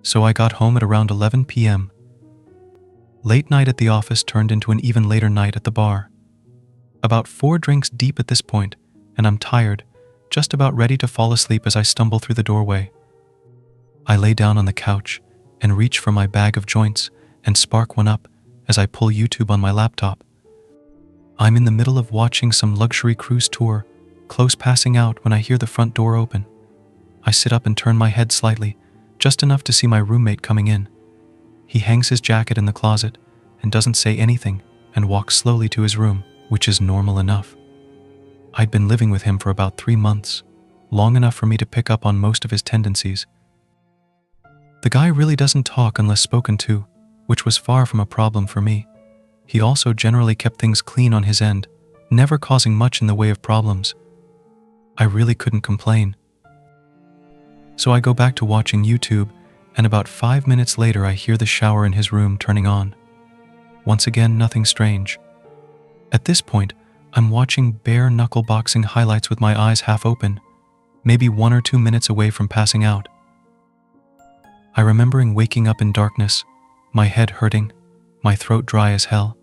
So I got home at around 11 p.m. Late night at the office turned into an even later night at the bar. About 4 drinks deep at this point, and I'm tired, just about ready to fall asleep as I stumble through the doorway. I lay down on the couch and reach for my bag of joints and spark one up as I pull YouTube on my laptop. I'm in the middle of watching some luxury cruise tour, close passing out when I hear the front door open. I sit up and turn my head slightly, just enough to see my roommate coming in. He hangs his jacket in the closet and doesn't say anything and walks slowly to his room, which is normal enough. I'd been living with him for about 3 months, long enough for me to pick up on most of his tendencies. The guy really doesn't talk unless spoken to, which was far from a problem for me. He also generally kept things clean on his end, never causing much in the way of problems. I really couldn't complain. So I go back to watching YouTube, and about 5 minutes later I hear the shower in his room turning on. Once again, nothing strange. At this point, I'm watching bare knuckle boxing highlights with my eyes half open, maybe 1 or 2 minutes away from passing out. I remembering waking up in darkness, my head hurting, my throat dry as hell.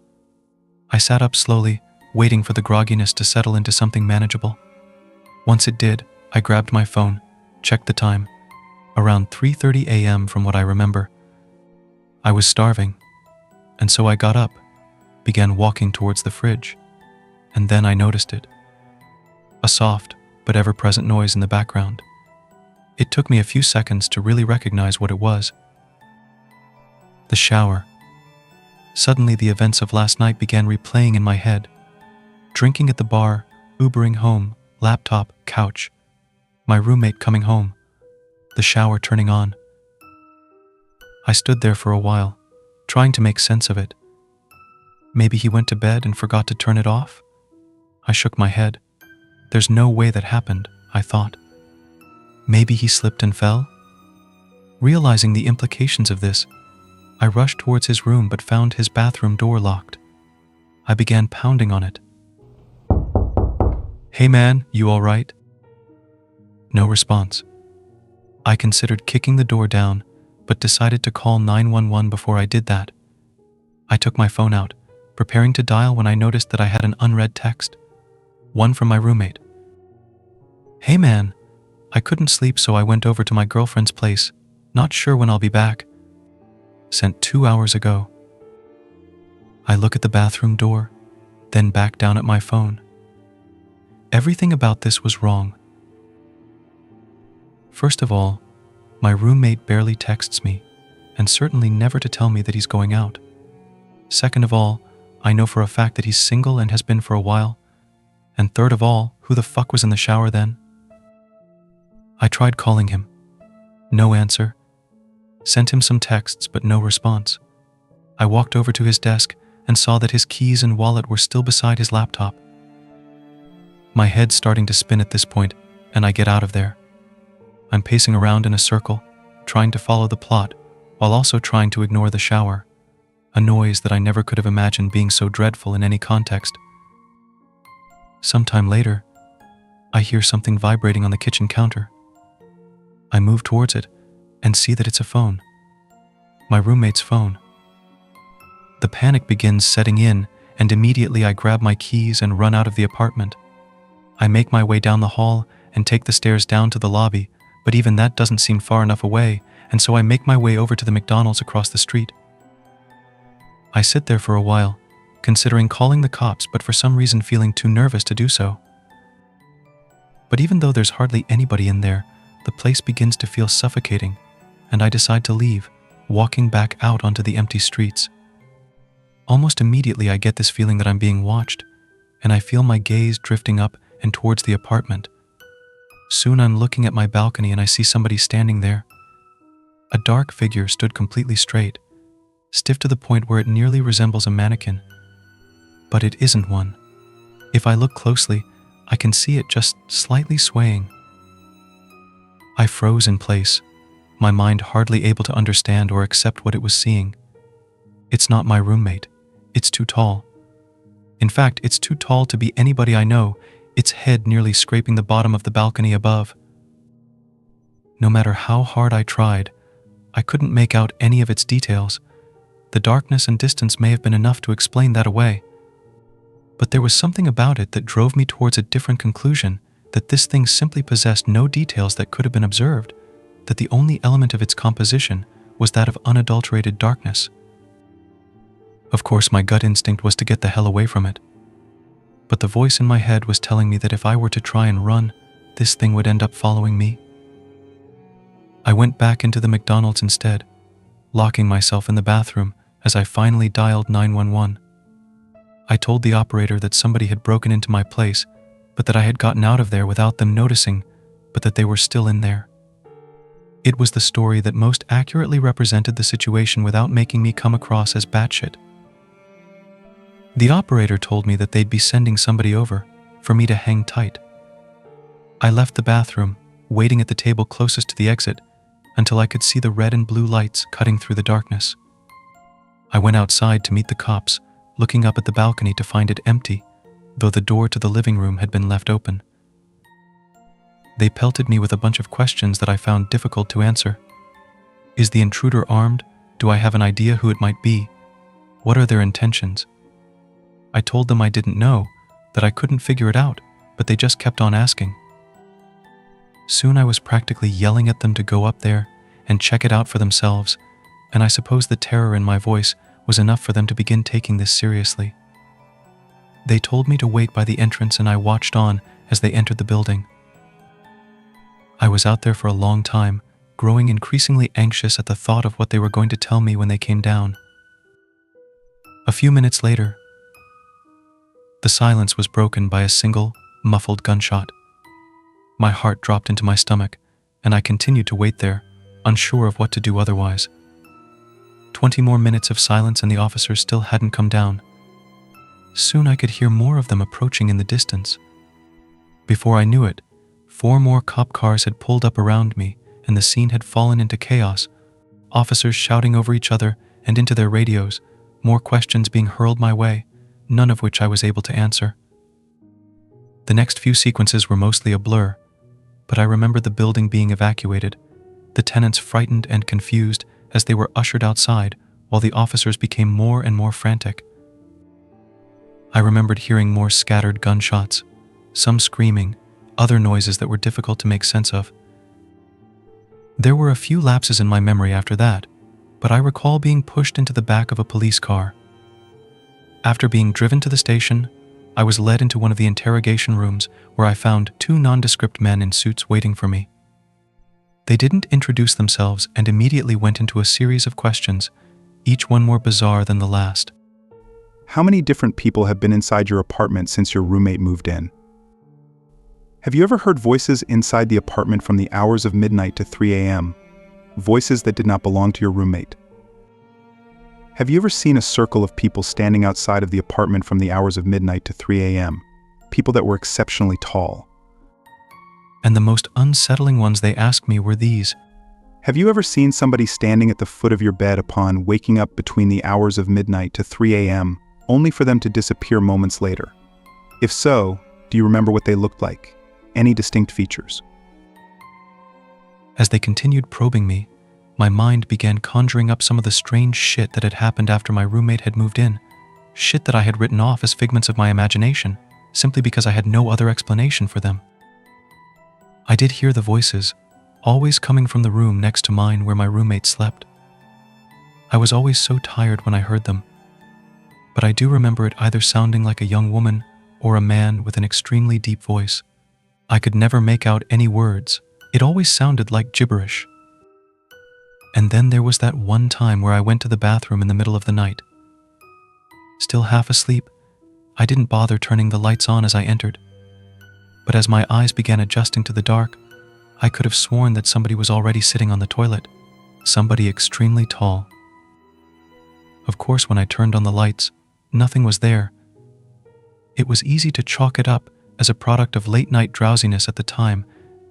I sat up slowly, waiting for the grogginess to settle into something manageable. Once it did, I grabbed my phone, checked the time. Around 3:30 a.m. from what I remember. I was starving, and so I got up, began walking towards the fridge, and then I noticed it. A soft but ever-present noise in the background. It took me a few seconds to really recognize what it was. The shower. Suddenly the events of last night began replaying in my head. Drinking at the bar, Ubering home, laptop, couch. My roommate coming home. The shower turning on. I stood there for a while, trying to make sense of it. Maybe he went to bed and forgot to turn it off? I shook my head. There's no way that happened, I thought. Maybe he slipped and fell? Realizing the implications of this, I rushed towards his room but found his bathroom door locked. I began pounding on it. "Hey man, you all right?" No response. I considered kicking the door down, but decided to call 911 before I did that. I took my phone out, preparing to dial when I noticed that I had an unread text. One from my roommate. "Hey man, I couldn't sleep so I went over to my girlfriend's place. Not sure when I'll be back. Sent 2 hours ago." I look at the bathroom door, then back down at my phone. Everything about this was wrong. First of all, my roommate barely texts me, and certainly never to tell me that he's going out. Second of all, I know for a fact that he's single and has been for a while. And third of all, who the fuck was in the shower then? I tried calling him. No answer. Sent him some texts, but no response. I walked over to his desk and saw that his keys and wallet were still beside his laptop. My head's starting to spin at this point, and I get out of there. I'm pacing around in a circle, trying to follow the plot, while also trying to ignore the shower, a noise that I never could have imagined being so dreadful in any context. Sometime later, I hear something vibrating on the kitchen counter. I move towards it and see that it's a phone. My roommate's phone. The panic begins setting in, and immediately I grab my keys and run out of the apartment. I make my way down the hall and take the stairs down to the lobby, but even that doesn't seem far enough away, and so I make my way over to the McDonald's across the street. I sit there for a while, considering calling the cops, but for some reason feeling too nervous to do so. But even though there's hardly anybody in there, the place begins to feel suffocating, and I decide to leave, walking back out onto the empty streets. Almost immediately I get this feeling that I'm being watched, and I feel my gaze drifting up and towards the apartment. Soon I'm looking at my balcony and I see somebody standing there. A dark figure stood completely straight, stiff to the point where it nearly resembles a mannequin. But it isn't one. If I look closely, I can see it just slightly swaying. I froze in place, my mind hardly able to understand or accept what it was seeing. It's not my roommate. It's too tall. In fact, it's too tall to be anybody I know, its head nearly scraping the bottom of the balcony above. No matter how hard I tried, I couldn't make out any of its details. The darkness and distance may have been enough to explain that away. But there was something about it that drove me towards a different conclusion, that this thing simply possessed no details that could have been observed, that the only element of its composition was that of unadulterated darkness. Of course, my gut instinct was to get the hell away from it. But the voice in my head was telling me that if I were to try and run, this thing would end up following me. I went back into the McDonald's instead, locking myself in the bathroom as I finally dialed 911. I told the operator that somebody had broken into my place, but that I had gotten out of there without them noticing, but that they were still in there. It was the story that most accurately represented the situation without making me come across as batshit. The operator told me that they'd be sending somebody over for me to hang tight. I left the bathroom, waiting at the table closest to the exit, until I could see the red and blue lights cutting through the darkness. I went outside to meet the cops, looking up at the balcony to find it empty, though the door to the living room had been left open. They pelted me with a bunch of questions that I found difficult to answer. Is the intruder armed? Do I have an idea who it might be? What are their intentions? I told them I didn't know, that I couldn't figure it out, but they just kept on asking. Soon I was practically yelling at them to go up there and check it out for themselves, and I suppose the terror in my voice was enough for them to begin taking this seriously. They told me to wait by the entrance, and I watched on as they entered the building. I was out there for a long time, growing increasingly anxious at the thought of what they were going to tell me when they came down. A few minutes later, the silence was broken by a single, muffled gunshot. My heart dropped into my stomach, and I continued to wait there, unsure of what to do otherwise. 20 more minutes of silence and the officers still hadn't come down. Soon I could hear more of them approaching in the distance. Before I knew it, 4 more cop cars had pulled up around me, and the scene had fallen into chaos, officers shouting over each other and into their radios, more questions being hurled my way, none of which I was able to answer. The next few sequences were mostly a blur, but I remember the building being evacuated, the tenants frightened and confused as they were ushered outside, while the officers became more and more frantic. I remembered hearing more scattered gunshots, some screaming, other noises that were difficult to make sense of. There were a few lapses in my memory after that, but I recall being pushed into the back of a police car. After being driven to the station, I was led into one of the interrogation rooms where I found 2 nondescript men in suits waiting for me. They didn't introduce themselves and immediately went into a series of questions, each one more bizarre than the last. How many different people have been inside your apartment since your roommate moved in? Have you ever heard voices inside the apartment from the hours of midnight to 3 a.m., voices that did not belong to your roommate? Have you ever seen a circle of people standing outside of the apartment from the hours of midnight to 3 a.m., people that were exceptionally tall? And the most unsettling ones they asked me were these. Have you ever seen somebody standing at the foot of your bed upon waking up between the hours of midnight to 3 a.m., only for them to disappear moments later? If so, do you remember what they looked like? Any distinct features? As they continued probing me, my mind began conjuring up some of the strange shit that had happened after my roommate had moved in, shit that I had written off as figments of my imagination, simply because I had no other explanation for them. I did hear the voices, always coming from the room next to mine where my roommate slept. I was always so tired when I heard them, but I do remember it either sounding like a young woman or a man with an extremely deep voice. I could never make out any words. It always sounded like gibberish. And then there was that one time where I went to the bathroom in the middle of the night. Still half asleep, I didn't bother turning the lights on as I entered. But as my eyes began adjusting to the dark, I could have sworn that somebody was already sitting on the toilet, somebody extremely tall. Of course, when I turned on the lights, nothing was there. It was easy to chalk it up as a product of late-night drowsiness at the time,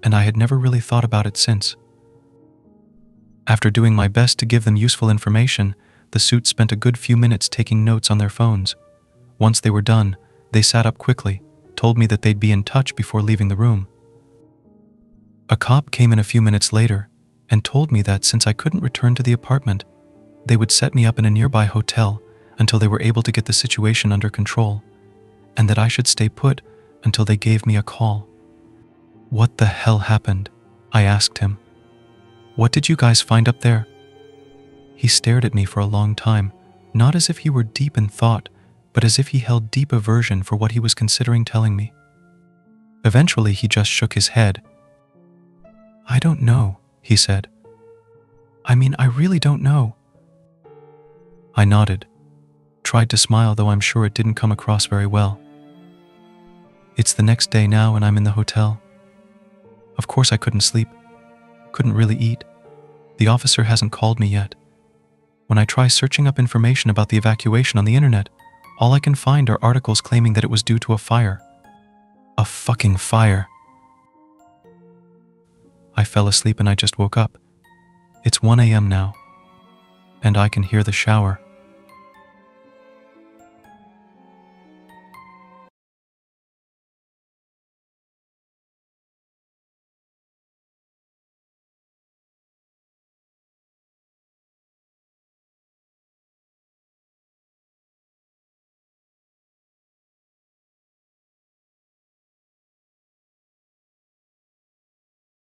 and I had never really thought about it since. After doing my best to give them useful information, the suits spent a good few minutes taking notes on their phones. Once they were done, they sat up quickly, told me that they'd be in touch before leaving the room. A cop came in a few minutes later, and told me that since I couldn't return to the apartment, they would set me up in a nearby hotel until they were able to get the situation under control, and that I should stay put until they gave me a call. What the hell happened? I asked him. What did you guys find up there? He stared at me for a long time, not as if he were deep in thought, but as if he held deep aversion for what he was considering telling me. Eventually, he just shook his head. I don't know, he said. I mean, I really don't know. I nodded, tried to smile, though I'm sure it didn't come across very well. It's the next day now and I'm in the hotel. Of course I couldn't sleep, couldn't really eat. The officer hasn't called me yet. When I try searching up information about the evacuation on the internet, all I can find are articles claiming that it was due to a fire. A fucking fire. I fell asleep and I just woke up. It's 1 a.m. now, and I can hear the shower.